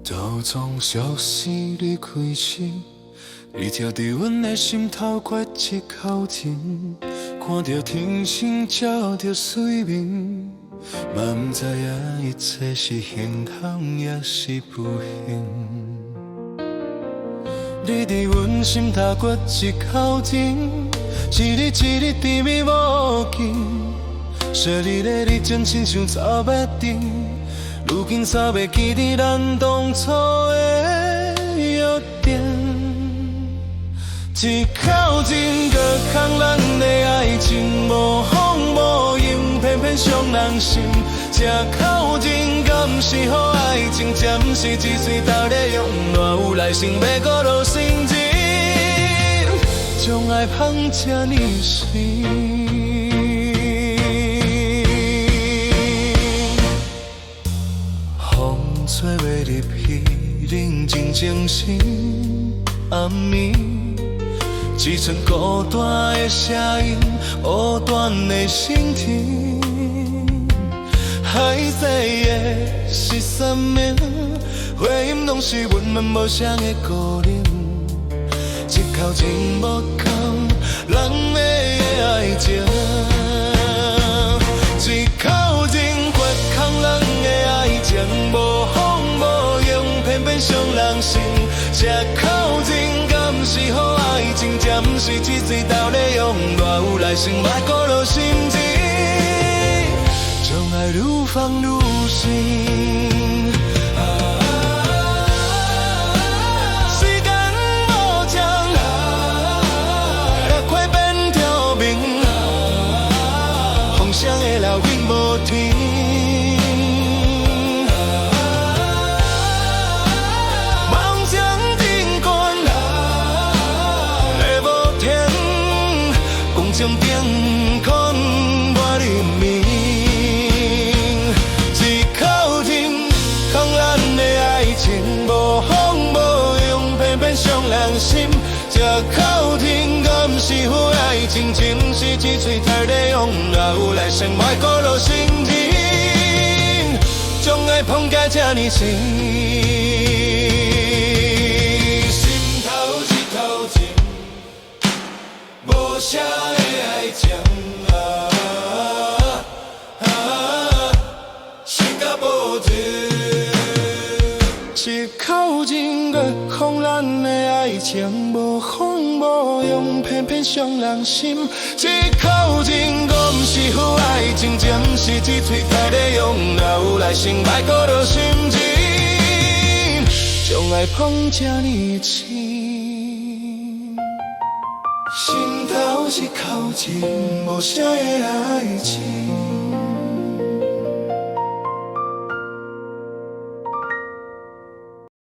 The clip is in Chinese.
都总熟悉你开始，你跳伫阮的心头缺一口情，看着天星照着水面，嘛不知影一切是幸福也是不幸。你伫阮心头缺一口情，一日一日甜蜜无尽，说你的你真亲像走别定。如今煞要记得咱当初的约定，一口情搁空咱的爱情，无风无影，偏偏伤人心。这口情敢不是好爱情，这不是一嘴斗咧用，偌有耐心要过落心情，将爱放这呢深。吹袂入去，冷静精神暗暝，一寸孤单的声音，孤单的心田。海底的13名，回音拢是温暖无声的孤零，一口情无够人的爱情，一口情缺空人的爱情，无风无影，偏偏伤人心。这口情敢不是好爱情，这不是一嘴斗咧用，偌有耐心莫过落心情，将爱愈放愈深。无停，梦想真悬，会无天，光情顶看我入眠。一口情空咱的爱情，无风无影，偏偏伤人心。这口情敢不是好爱情，真是一嘴太咧用，若有来生莫过落心情，将爱放假这呢深，心头一口情，无写的爱情心甲无情，一口情搁空咱的爱情，无风无影，偏偏伤人心。这口情敢不是好爱情，这不是一嘴太咧用，若有耐心莫过落心情，将爱放这呢深。心头一口情，无写的爱情。